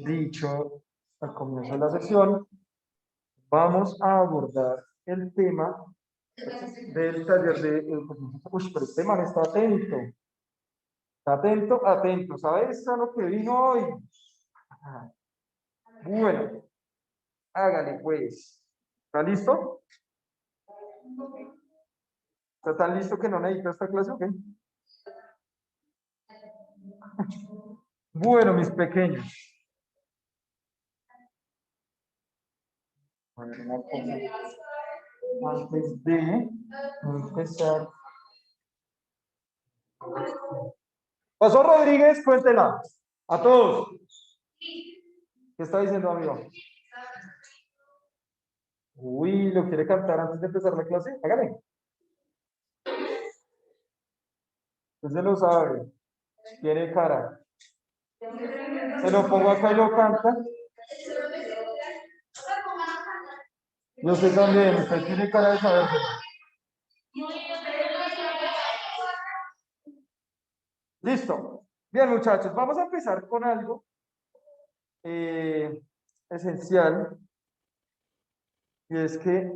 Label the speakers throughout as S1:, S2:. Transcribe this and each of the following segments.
S1: dicho al comienzo de la sesión, vamos a abordar el tema del taller de educación. Uy, pero este man está atento. Está atento, atento. ¿Sabes a lo que vino hoy? Bueno, hágale pues. ¿Está listo? ¿Está tan listo que no necesita esta clase o qué? Bueno, mis pequeños. A ver, una cosa. Antes de empezar. Pasó Rodríguez, cuéntela. A todos. ¿Qué está diciendo, amigo? Uy, ¿lo quiere cantar antes de empezar la clase? Hágale. Usted lo sabe. Tiene cara. Se lo pongo acá y lo canta. Yo sé también, usted tiene cara de saberse. Listo. Bien, muchachos, vamos a empezar con algo esencial. Y es que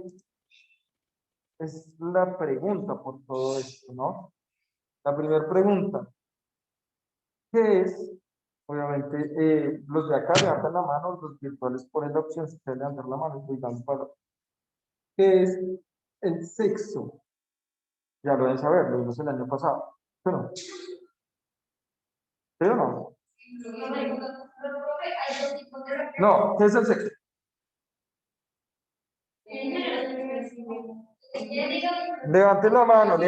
S1: es la pregunta por todo esto, ¿no? La primera pregunta, ¿qué es? Obviamente, los de acá levantan la mano, los virtuales ponen la opción si quieren levantar la mano y dan para. ¿Qué es el sexo? Ya lo deben saber, lo vimos el año pasado. Bueno, ¿sí o no? No, ¿qué es el sexo? Levante la mano,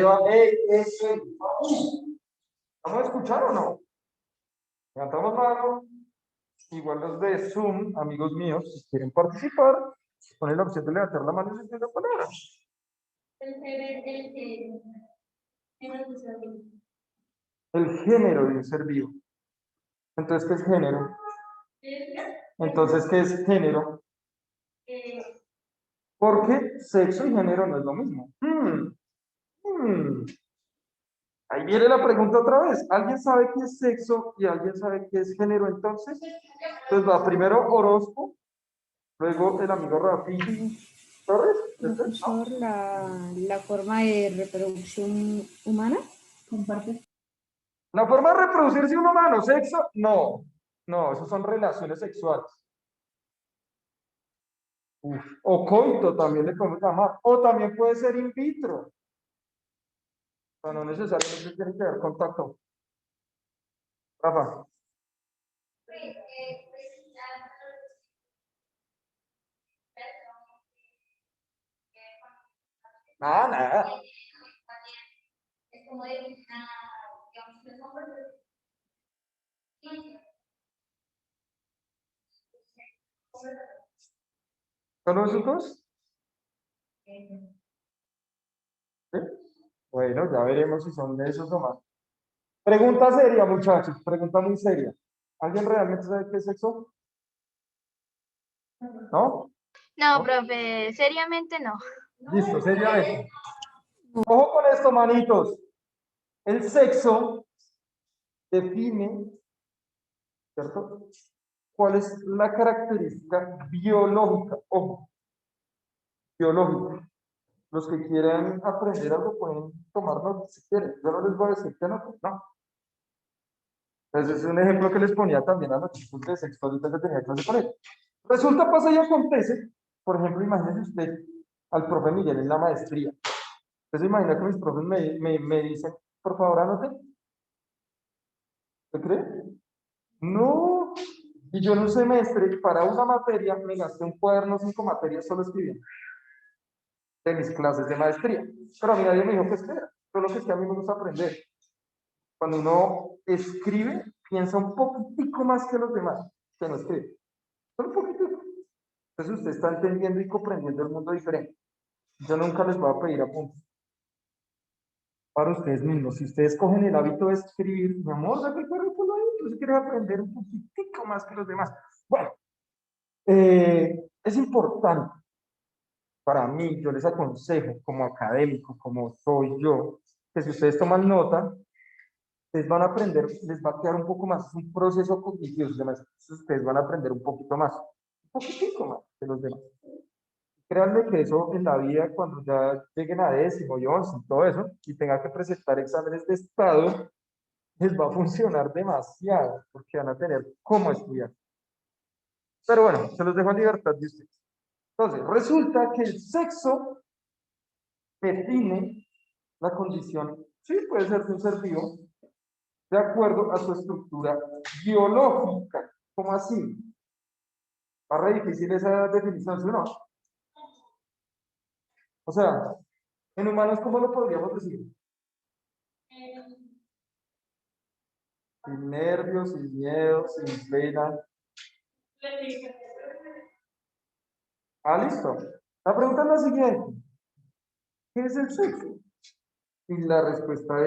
S1: ¿Vamos a escuchar o no? Levantamos mano. Igual los de Zoom, amigos míos, si quieren participar, ponen la opción de levantar la mano y decir la palabra. El género de un ser vivo. Entonces, ¿qué es género? Entonces, ¿qué es género? Porque sexo y género no es lo mismo. Ahí viene la pregunta otra vez. ¿Alguien sabe qué es sexo y alguien sabe qué es género entonces? Entonces va primero Orozco, luego el amigo Rafi Torres.
S2: Profesor, la forma de reproducción humana. Comparte.
S1: La forma de reproducirse un humano, sexo, no. No, eso son relaciones sexuales. O coito también le podemos llamar. O también puede ser in vitro. O sea, no necesariamente tiene que haber contacto. Rafa. Nada. ¿Solo esos dos? ¿Sí? Bueno, ya veremos si son de esos o más. Pregunta seria, muchachos. Pregunta muy seria. ¿Alguien realmente sabe qué es sexo? ¿No?
S3: No, profe, seriamente no.
S1: Listo, seriamente. Ojo con esto, manitos. El sexo define, ¿cierto? ¿Cuál es la característica biológica? Ojo, biológica. Los que quieran aprender algo pueden tomar notas si quieren. Yo no les voy a decir que no, no. Entonces es un ejemplo que les ponía también a los chicos de sexto ahorita que tenía clase con él. Resulta, pasa y acontece, por ejemplo, imagínese usted al profe Miguel en la maestría. Entonces imagina que mis profes me dicen, por favor, anote. ¿Se cree? No. Y yo en un semestre, para una materia, me gasté un cuaderno, 5 materias solo escribiendo de mis clases de maestría. Pero a mí nadie me dijo que escribiera. Pero lo que es que a mí me gusta aprender. Cuando uno escribe, piensa un poquitico más que los demás, que no escribe. Solo un poquitico. Entonces usted está entendiendo y comprendiendo el mundo diferente. Yo nunca les voy a pedir apuntes. Para ustedes mismos, si ustedes cogen el hábito de escribir, mi amor, date cuenta con lo hábito, si quieres aprender un poquitico más que los demás. Bueno, es importante para mí, yo les aconsejo como académico, como soy yo, que si ustedes toman nota, ustedes van a aprender, les va a quedar un poco más, es un proceso cognitivo, además, ustedes van a aprender un poquito más, un poquitico más de los demás. Créanme que eso en la vida, cuando ya lleguen a décimo y once y todo eso, y tengan que presentar exámenes de estado, les va a funcionar demasiado, porque van a tener cómo estudiar. Pero bueno, se los dejo a libertad de ustedes. Entonces, resulta que el sexo define la condición, sí, puede ser de un ser vivo, de acuerdo a su estructura biológica. ¿Cómo así? Va re difícil esa definición, ¿sí o no? O sea, en humanos, ¿cómo lo podríamos decir? Sin nervios, sin miedo, sin pena. Ah, listo. La pregunta es la siguiente. ¿Qué es el sexo? Y la respuesta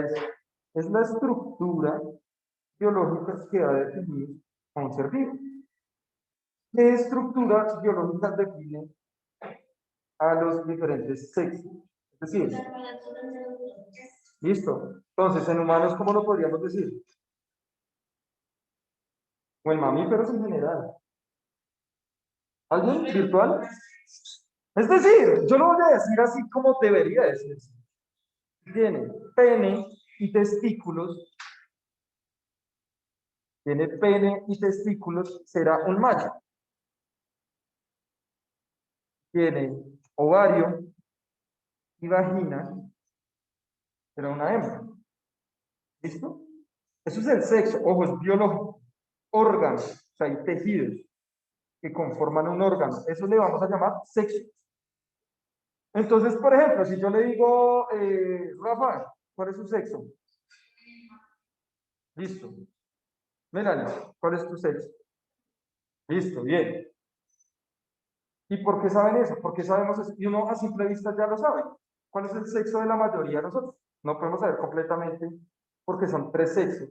S1: es la estructura biológica que va a definir a un ser vivo. ¿Qué estructura biológica define a los diferentes sexos? Es decir, listo. Entonces, en humanos, ¿cómo lo podríamos decir? O en mamíferos en general. ¿Alguien virtual? Es decir, yo lo voy a decir así como debería decirse. Tiene pene y testículos. Tiene pene y testículos, será un macho. Tiene ovario y vagina, será una hembra. ¿Listo? Eso es el sexo, ojo, es biológico. Órganos, o sea, hay tejidos que conforman un órgano. Eso le vamos a llamar sexo. Entonces, por ejemplo, si yo le digo, Rafa, ¿cuál es su sexo? Listo. Melanie, ¿cuál es tu sexo? Listo, bien. ¿Y por qué saben eso? ¿Por qué sabemos eso? Y uno a simple vista ya lo sabe. ¿Cuál es el sexo de la mayoría de nosotros? No podemos saber completamente porque son 3 sexos.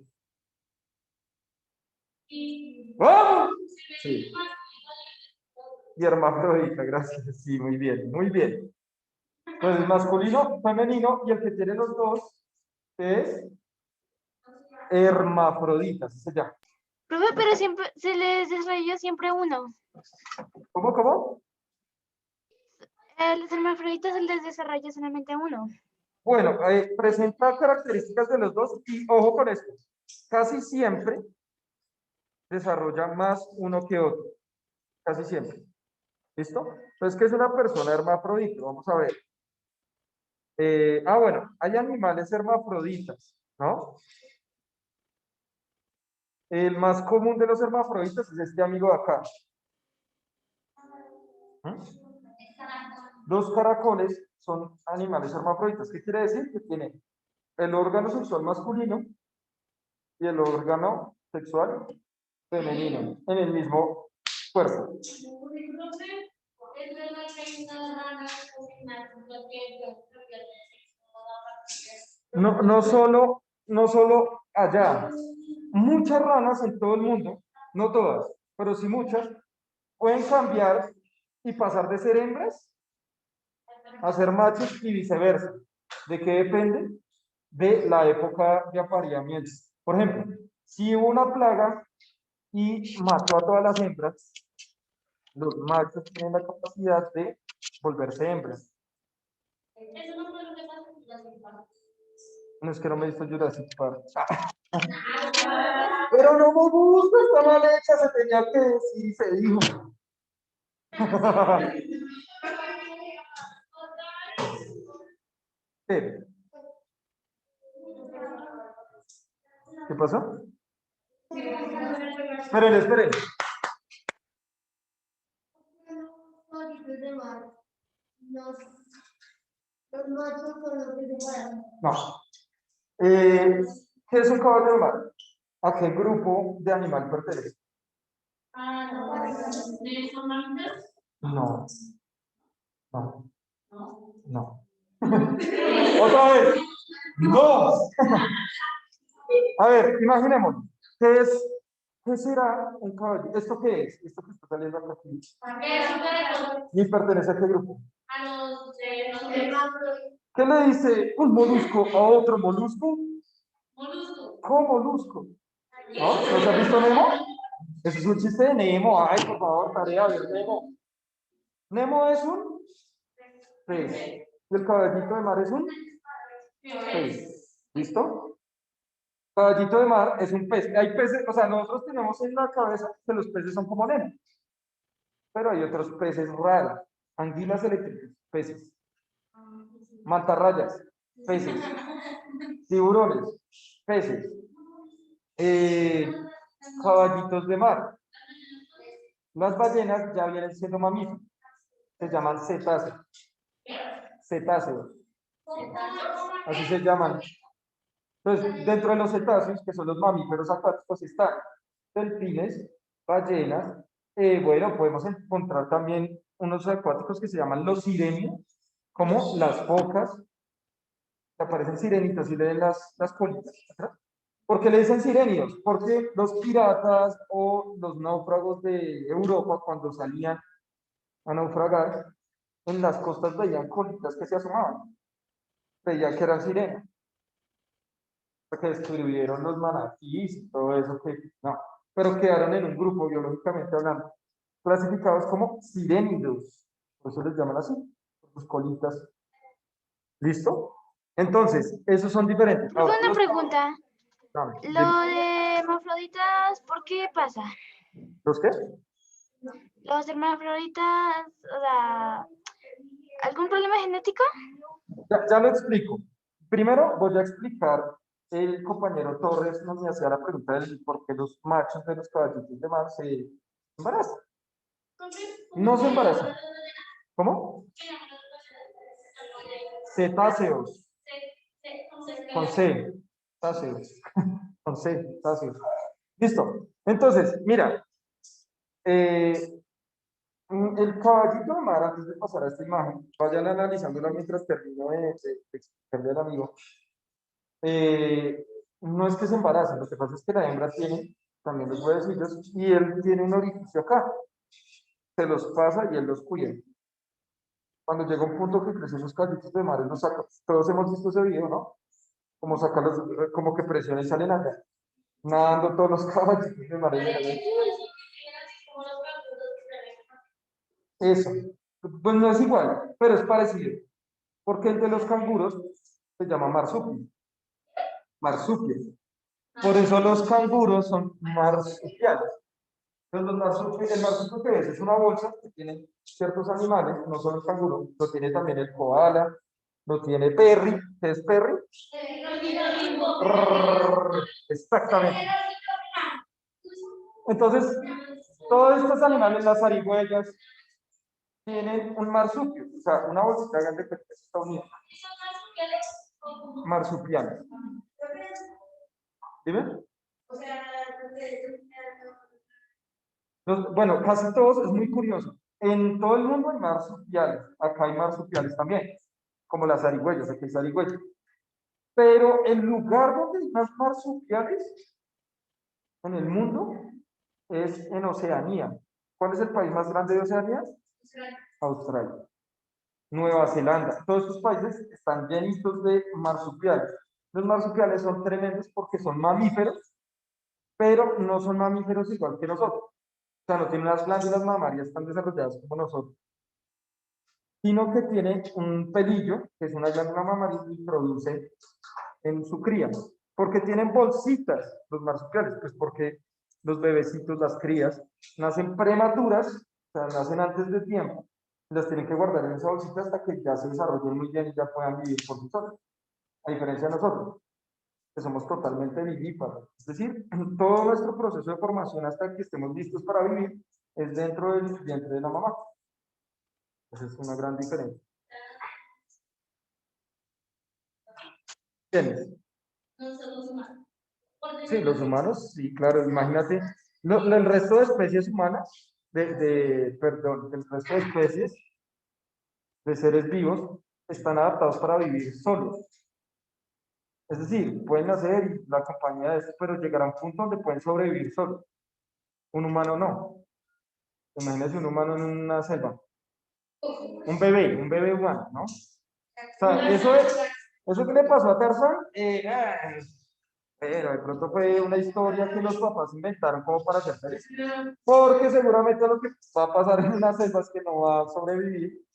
S1: ¡Vamos! Sí. Y hermafrodita, gracias. Sí, muy bien, muy bien. Entonces, masculino, femenino, y el que tiene los dos es hermafrodita, así se llama.
S3: Profe, pero siempre se les desarrolla siempre uno.
S1: ¿Cómo, cómo?
S3: Los hermafroditas se les desarrolla solamente uno.
S1: Bueno, presenta características de los dos y ojo con esto. Casi siempre desarrolla más uno que otro. Casi siempre. ¿Listo? Entonces, ¿qué es una persona hermafrodita? Vamos a ver. Bueno, hay animales hermafroditas, ¿no? El más común de los hermafroditas es este amigo de acá. ¿Mm? Los caracoles son animales hermafroditas. ¿Qué quiere decir? Que tienen el órgano sexual masculino y el órgano sexual femenino en el mismo cuerpo. No solo allá. Muchas ranas en todo el mundo, no todas, pero sí muchas, pueden cambiar y pasar de ser hembras a ser machos y viceversa. ¿De qué depende? De la época de apareamiento. Por ejemplo, si hubo una plaga y mató a todas las hembras, los machos tienen la capacidad de volverse hembras. No es que no me he visto Jurassic Park. Pero no me gusta, está mal hecha, se tenía que decir y se dijo. ¿Qué pasó? Esperen. No. ¿Qué es un caballo de mar? ¿A qué grupo de animal pertenece? No. No. Otra vez. No. A ver, imaginemos. ¿Qué será un caballo? ¿Esto qué es? Esto que está saliendo acá aquí. ¿Y pertenece a qué grupo? ¿Qué le dice un molusco a otro molusco? comolusco. ¿No? ¿No se ha visto Nemo? Eso es un chiste de Nemo. Ay, por favor, tarea, a ver, Nemo. Nemo es un pez. Y el caballito de mar es un pez. ¿Listo? Caballito de mar es un pez. Hay peces, o sea, nosotros tenemos en la cabeza que los peces son como Nemo. Pero hay otros peces raros. Anguilas eléctricas, peces. Mantarrayas, peces. Tiburones, peces. Caballitos de mar. Las ballenas ya vienen siendo mamíferos. Se llaman cetáceos. Cetáceos. Así se llaman. Entonces, dentro de los cetáceos, que son los mamíferos acuáticos, están delfines, ballenas. Bueno, podemos encontrar también unos acuáticos que se llaman los sirenios, como las focas, que aparecen sirenitas y le den las colitas. ¿Verdad? ¿Por qué le dicen sirenios? Porque los piratas o los náufragos de Europa, cuando salían a naufragar, en las costas veían colitas que se asomaban. Veían que eran sirenas. Que describieron los manatíes y todo eso, que no, pero quedaron en un grupo, biológicamente hablando, clasificados como sirénidos. Por eso les llaman así, por sus colitas. ¿Listo? Entonces, esos son diferentes.
S3: Tengo
S1: Ahora,
S3: una pregunta.
S1: dame,
S3: Lo
S1: dime.
S3: de hermafroditas, ¿por qué pasa?
S1: ¿Los qué?
S3: Los hermafroditas, o sea, ¿algún problema genético?
S1: Ya lo explico. Primero voy a explicar, el compañero Torres nos me hacía la pregunta de por qué los machos de los caballitos de mar se embarazan. No se embarazan. ¿Cómo? Cetáceos. Con C. Cetáceos. Con C. Cetáceos. Listo. Entonces, mira. El caballito de mar, antes de pasar a esta imagen, vayan analizándola mientras termino de explicarle al amigo. No es que se embarace, lo que pasa es que la hembra tiene también los huevecillos y él tiene un orificio acá. Se los pasa y él los cuida. Cuando llega un punto que crecen los caballitos de mar, él los saca. Todos hemos visto ese video, ¿no? Como sacarlos, como que presionan y salen acá. Nadando todos los caballitos de mar. Eso. Pues no es igual, pero es parecido. Porque el de los canguros se llama marsupio. Marsupio. Por eso los canguros son marsupiales. Entonces, el marsupio que es una bolsa que tiene ciertos animales, no solo el canguro, lo tiene también el koala, lo tiene Perry, ¿qué es Perry? Exactamente. Entonces, todos estos animales, las zarigüeyas, tienen un marsupio, o sea, una bolsita grande que está unida. Marsupiales. ¿Dime? Bueno, casi todos, es muy curioso. En todo el mundo hay marsupiales. Acá hay marsupiales también, como las zarigüeyas, aquí hay zarigüeyas. Pero el lugar donde hay más marsupiales en el mundo es en Oceanía. ¿Cuál es el país más grande de Oceanía? Australia. Nueva Zelanda. Todos estos países están llenitos de marsupiales. Los marsupiales son tremendos porque son mamíferos, pero no son mamíferos igual que nosotros. O sea, no tienen las glándulas mamarias tan desarrolladas como nosotros, sino que tiene un pelillo, que es una glándula mamaria y produce en su cría. ¿Por qué tienen bolsitas los marsupiales? Pues porque los bebecitos, las crías, nacen prematuras, o sea, nacen antes de tiempo, las tienen que guardar en esa bolsita hasta que ya se desarrollen muy bien y ya puedan vivir por sí solos. A diferencia de nosotros, que somos totalmente vivíparos. Es decir, todo nuestro proceso de formación hasta que estemos listos para vivir es dentro del vientre de la mamá. Esa es una gran diferencia. ¿Entiendes? Sí, los humanos, sí, claro, imagínate, el resto de especies humanas, perdón, el resto de especies de seres vivos están adaptados para vivir solos. Es decir, pueden hacer la compañía de esto, pero llegará a un punto donde pueden sobrevivir solos. Un humano no. Imagínese un humano en una selva. Un bebé humano, ¿no? O sea, eso que le pasó a Tarzán, Pero de pronto fue una historia que los papás inventaron como para hacer feliz. Porque seguramente lo que va a pasar en una selva es que no va a sobrevivir.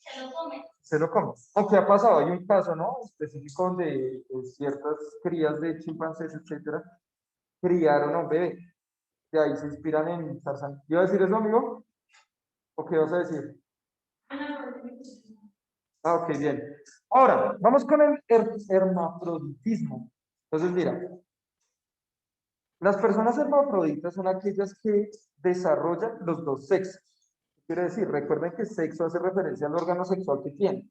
S1: Se lo come. Aunque ha pasado, hay un caso, ¿no? Específico donde ciertas crías de chimpancés, etcétera, criaron a un bebé. Y ahí se inspiran en Tarzán. ¿Iba a decir eso, amigo? ¿O qué vas a decir? Ah, ok, bien. Ahora, vamos con el hermafroditismo. Entonces, mira, las personas hermafroditas son aquellas que desarrollan los dos sexos. ¿Qué quiere decir? Recuerden que sexo hace referencia al órgano sexual que tiene.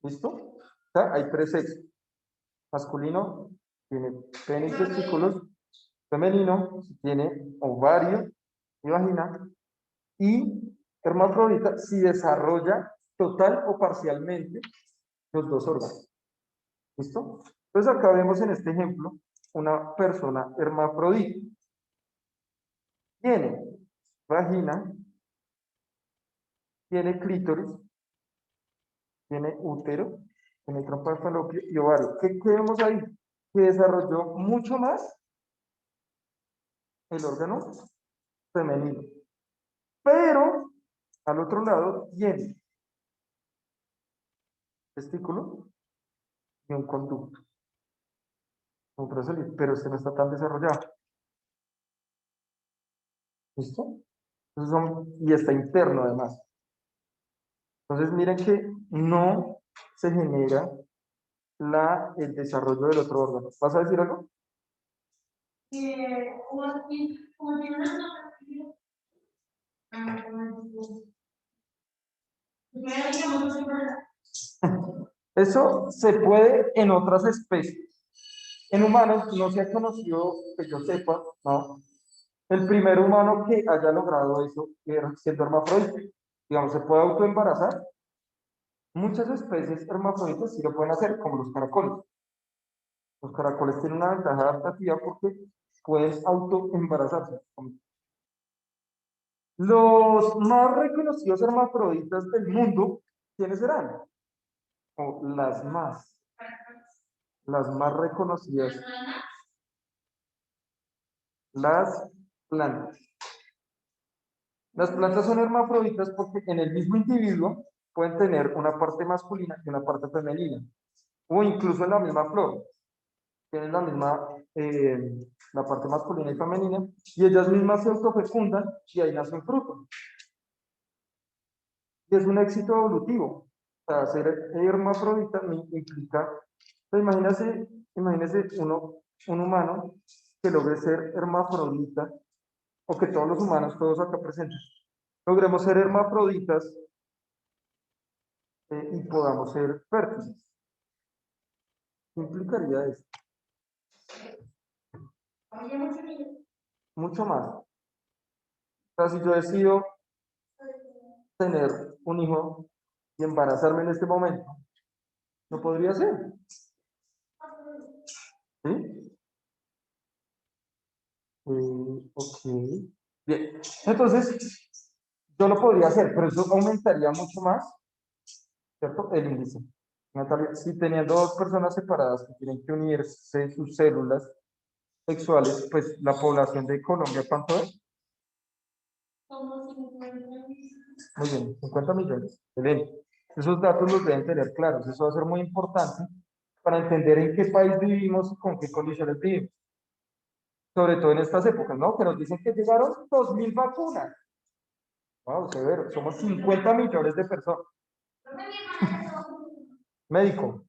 S1: ¿Listo? O sea, hay tres sexos. Masculino tiene pene y testículos. Femenino tiene ovario y vagina. Y hermafrodita si desarrolla total o parcialmente los dos órganos. ¿Listo? Entonces acá vemos en este ejemplo una persona hermafrodita. Tiene vagina, tiene clítoris, tiene útero, tiene trompa de falopio y ovario. ¿Qué vemos ahí? Que desarrolló mucho más el órgano femenino. Pero al otro lado tiene testículo y un conducto. Pero este no está tan desarrollado. ¿Listo? Y está interno además. Entonces miren que no se genera el desarrollo del otro órgano. ¿Vas a decir algo? Eso se puede en otras especies. En humanos no se ha conocido, que yo sepa, ¿no? El primer humano que haya logrado eso era siendo hermafrodita. Digamos, se puede autoembarazar. Muchas especies hermafroditas sí lo pueden hacer, como los caracoles. Los caracoles tienen una ventaja adaptativa porque pueden autoembarazarse. Los más reconocidos hermafroditas del mundo, ¿quiénes serán? O las más reconocidas, las plantas. Las plantas son hermafroditas porque en el mismo individuo pueden tener una parte masculina y una parte femenina, o incluso en la misma flor, tienen la parte masculina y femenina, y ellas mismas se autofecundan y ahí nace un fruto. Y es un éxito evolutivo. O sea, ser hermafrodita implica, pues imagínese un humano que logre ser hermafrodita, o que todos los humanos, todos acá presentes, logremos ser hermafroditas y podamos ser fértiles. ¿Qué implicaría eso? Mucho más. O sea, si yo decido tener un hijo y embarazarme en este momento, ¿no podría ser? ¿Sí? Ok. Bien. Entonces, yo lo podría hacer, pero eso aumentaría mucho más, ¿cierto? El índice. Natalia, si teniendo dos personas separadas que tienen que unirse sus células sexuales, pues la población de Colombia, ¿cuánto es? Muy bien, 50 millones. Excelente. Esos datos los deben tener claros. Eso va a ser muy importante para entender en qué país vivimos y con qué condiciones vivimos. Sobre todo en estas épocas, ¿no? Que nos dicen que llegaron 2.000 vacunas. Wow, severo. Somos 50 millones de personas. Médico.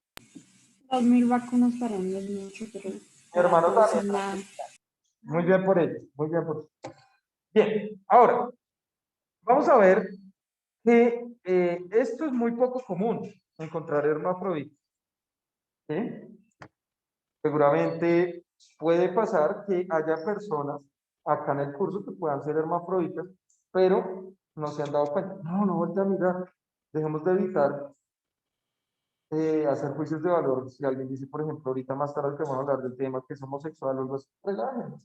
S2: 2000 vacunas para mí es mucho, pero
S1: Mi
S2: para
S1: hermano
S2: todos
S1: también.
S2: es nada.
S1: Muy bien por ellos. Muy bien por ellos. Bien, ahora, vamos a ver que esto es muy poco común, encontrar hermafroditas. ¿Sí? Seguramente puede pasar que haya personas acá en el curso que puedan ser hermafroditas, pero no se han dado cuenta. No, no vuelta a mirar. Dejemos de evitar hacer juicios de valor. Si alguien dice, por ejemplo, ahorita más tarde que vamos a hablar del tema que es homosexual o algo así, relájense.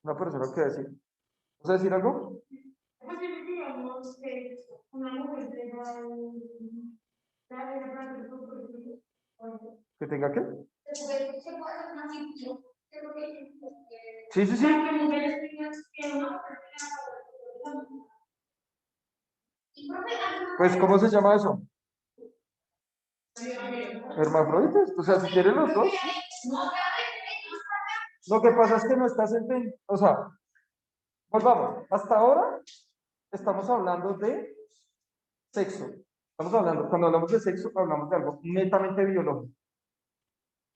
S1: Una persona que va a decir, ¿vas a decir algo? ¿Que tenga qué? Sí, sí, sí. Pues, ¿cómo se llama eso? Hermafroditas. O sea, si quieren los dos. Lo que pasa es que no estás entendiendo. O sea, volvamos. Hasta ahora estamos hablando de sexo. Estamos hablando, cuando hablamos de sexo, hablamos de algo netamente biológico,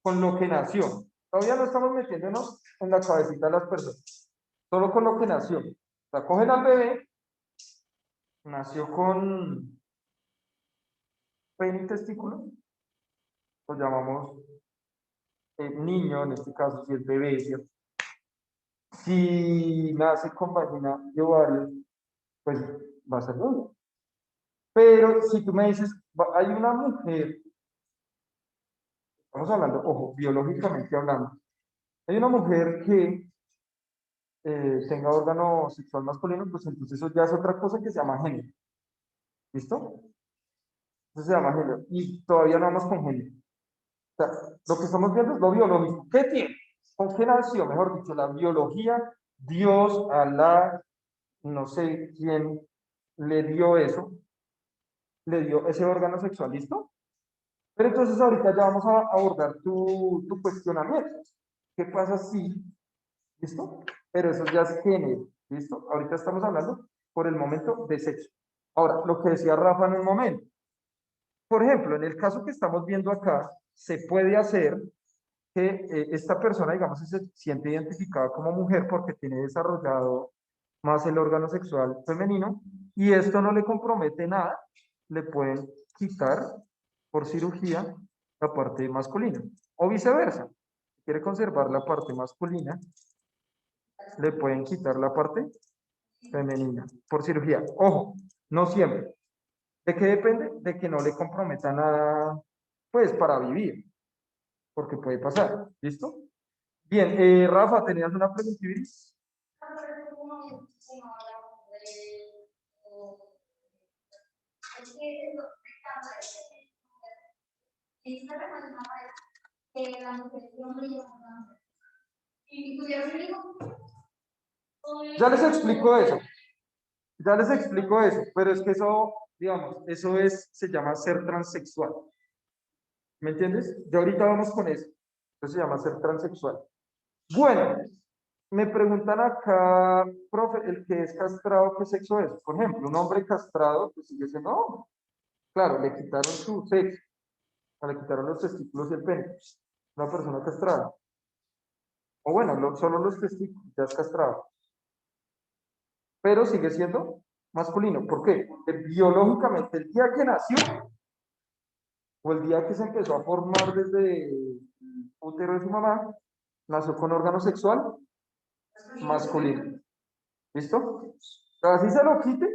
S1: con lo que nació. Todavía no estamos metiéndonos en la cabecita de las personas, solo con lo que nació. O sea, cogen al bebé, nació con pene y testículo, lo llamamos niño, en este caso, si es bebé, ¿cierto? Si nace con vagina y ovario, pues va a ser niño. Pero si tú me dices, hay una mujer, estamos hablando, ojo, biológicamente hablando, hay una mujer que tenga órgano sexual masculino, pues entonces eso ya es otra cosa que se llama género. ¿Listo? Eso se llama género. Y todavía no vamos con género. O sea, lo que estamos viendo es lo biológico. ¿Qué tiene? ¿Con qué nació? Mejor dicho, la biología, Dios, Alá, no sé quién le dio eso, le dio ese órgano sexual, ¿listo? Pero entonces ahorita ya vamos a abordar tu cuestionamiento. ¿Qué pasa si, listo? Pero eso ya es género, ¿listo? Ahorita estamos hablando por el momento de sexo. Ahora, lo que decía Rafa en un momento. Por ejemplo, en el caso que estamos viendo acá, se puede hacer que esta persona, digamos, se siente identificada como mujer porque tiene desarrollado más el órgano sexual femenino y esto no le compromete nada, le pueden quitar por cirugía la parte masculina o viceversa. Si quiere conservar la parte masculina, le pueden quitar la parte femenina por cirugía. Ojo, no siempre. ¿De qué depende? De que no le comprometa nada, pues, para vivir, porque puede pasar. ¿Listo? Bien, Rafa, ¿tenías una pregunta, Iris? Ya les explico eso, ya les explico eso, pero es que eso, digamos, eso es, se llama ser transexual. ¿Me entiendes? Ya ahorita vamos con eso. Eso se llama ser transexual. Bueno, me preguntan acá, profe, el que es castrado, ¿qué sexo es? Por ejemplo, un hombre castrado, pues sigue siendo hombre. Claro, le quitaron su sexo, le quitaron los testículos y el pene. Una persona castrada. O bueno, solo los testículos, ya es castrado. Pero sigue siendo masculino. ¿Por qué? Porque biológicamente, el día que nació, o el día que se empezó a formar desde el útero de su mamá, nació con órgano sexual masculino. ¿Listo? Pero así se lo quite,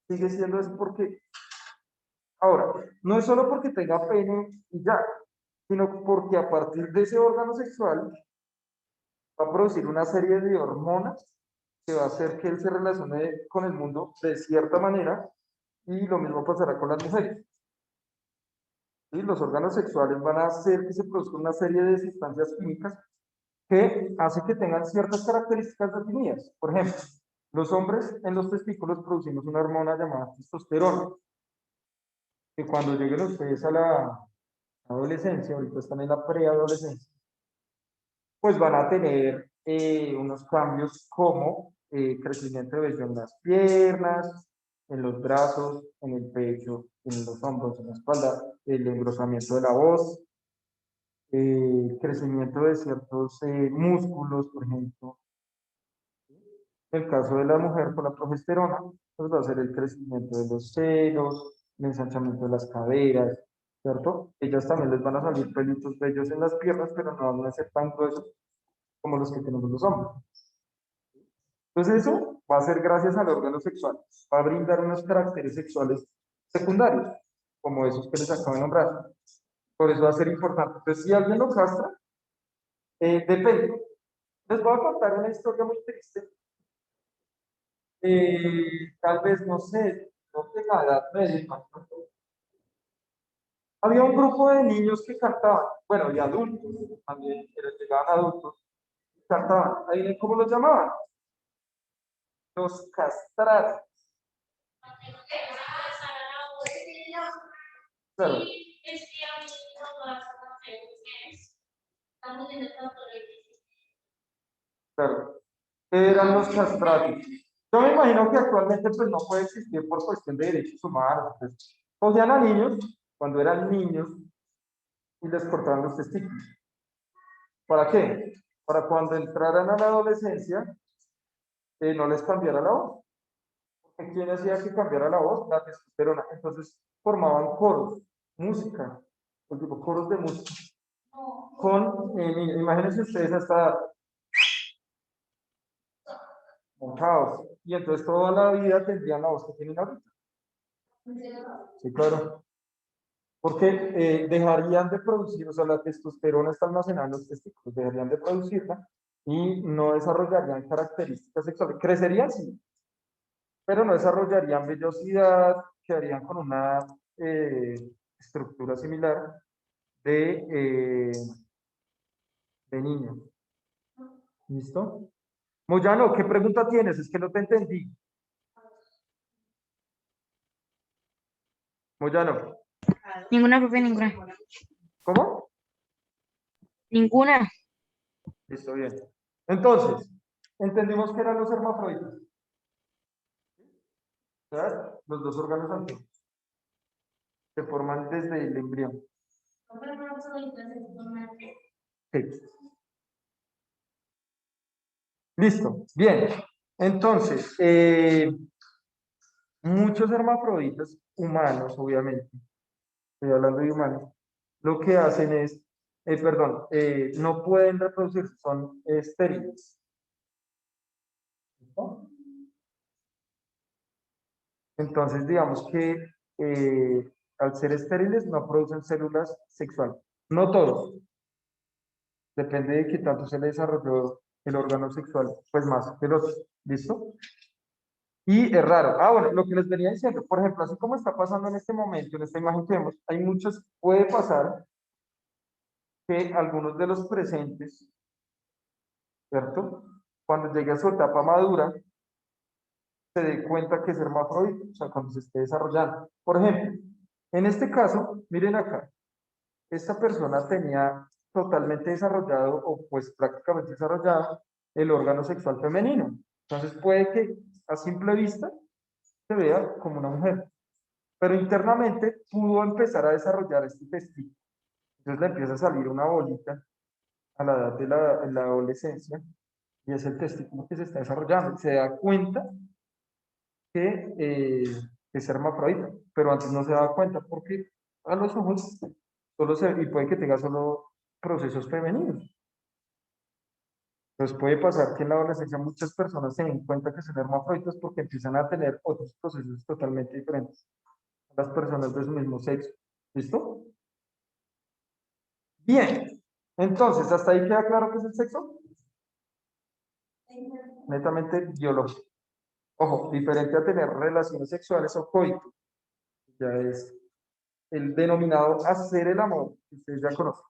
S1: sigue siendo eso porque, ahora, no es solo porque tenga pene y ya, sino porque a partir de ese órgano sexual va a producir una serie de hormonas que va a hacer que él se relacione con el mundo de cierta manera y lo mismo pasará con las mujeres. ¿Sí? Los órganos sexuales van a hacer que se produzca una serie de sustancias químicas que hace que tengan ciertas características definidas. Por ejemplo, los hombres en los testículos producimos una hormona llamada testosterona, que cuando lleguen ustedes a la adolescencia, ahorita están en la preadolescencia, pues van a tener unos cambios como crecimiento de vello en las piernas, en los brazos, en el pecho, en los hombros, en la espalda, el engrosamiento de la voz, crecimiento de ciertos músculos, por ejemplo. En el caso de la mujer con la progesterona, pues va a ser el crecimiento de los senos, el ensanchamiento de las caderas, ¿cierto? Ellas también les van a salir pelitos bellos en las piernas, pero no van a ser tan gruesos como los que tenemos los hombres. Entonces eso va a ser gracias al órgano sexual, va a brindar unos caracteres sexuales secundarios, como esos que les acabo de nombrar. Por eso va a ser importante. Entonces, si alguien lo castra, depende. Les voy a contar una historia muy triste. Tal vez, no sé, no que la edad media, Había un grupo de niños que cantaban, bueno, y adultos también, que les llegaban adultos, cantaban. ¿Ahí cómo los llamaban? Los castrados. Claro, claro. Eran los castratos. Yo me imagino que actualmente pues no puede existir por cuestión de derechos humanos. Pues, cogían a niños cuando eran niños y les cortaban los testículos. ¿Para qué? Para cuando entraran a la adolescencia no les cambiara la voz. Porque ¿quién hacía que cambiara la voz? La testosterona. Entonces formaban coros, música, pues, tipo coros de música. Con, imagínense ustedes hasta un caos. Y entonces toda la vida tendrían la voz que tienen ahorita. Sí, claro. Porque dejarían de producir, o sea, la testosterona está almacenada en los testículos, dejarían de producirla y no desarrollarían características sexuales. Crecerían, sí, pero no desarrollarían vellosidad, quedarían con una estructura similar de, eh, de niño. ¿Listo? Moyano, ¿qué pregunta tienes? Es que no te entendí. Moyano,
S2: Ninguna, profe, ninguna.
S1: ¿cómo?
S2: Ninguna.
S1: Listo, bien. Entonces, entendimos que eran los hermafroditas. ¿Verdad? Los dos órganos antiguos se forman desde el embrión. Sí. Listo, bien. Entonces, muchos hermafroditas humanos, obviamente, estoy hablando de humanos, lo que hacen es, perdón, no pueden reproducirse, son estériles. ¿Listo? Entonces, digamos que al ser estériles no producen células sexuales. No todos, depende de qué tanto se le desarrolló el órgano sexual, pues más que los, ¿listo? Y es raro. Ah, bueno, lo que les venía diciendo, por ejemplo, así como está pasando en este momento, en esta imagen que vemos, hay muchos, puede pasar que algunos de los presentes, ¿cierto? Cuando llegue a su etapa madura, se dé cuenta que es hermafrodita, o sea, cuando se esté desarrollando. Por ejemplo, en este caso, miren acá, esta persona tenía totalmente desarrollado, o pues prácticamente desarrollado, el órgano sexual femenino. Entonces puede que a simple vista se vea como una mujer, pero internamente pudo empezar a desarrollar este testículo. Entonces le empieza a salir una bolita a la edad de la adolescencia y es el testículo que se está desarrollando. Se da cuenta que es hermafrodita, pero antes no se daba cuenta porque a los ojos solo se, y puede que tenga solo procesos femeninos. Entonces puede pasar que en la adolescencia muchas personas se den cuenta que son hermafroditas porque empiezan a tener otros procesos totalmente diferentes a las personas de su mismo sexo. ¿Listo? Bien. Entonces, ¿hasta ahí queda claro qué es el sexo? Netamente biológico. Ojo, diferente a tener relaciones sexuales o coito. Ya es el denominado hacer el amor, que ustedes ya conocen.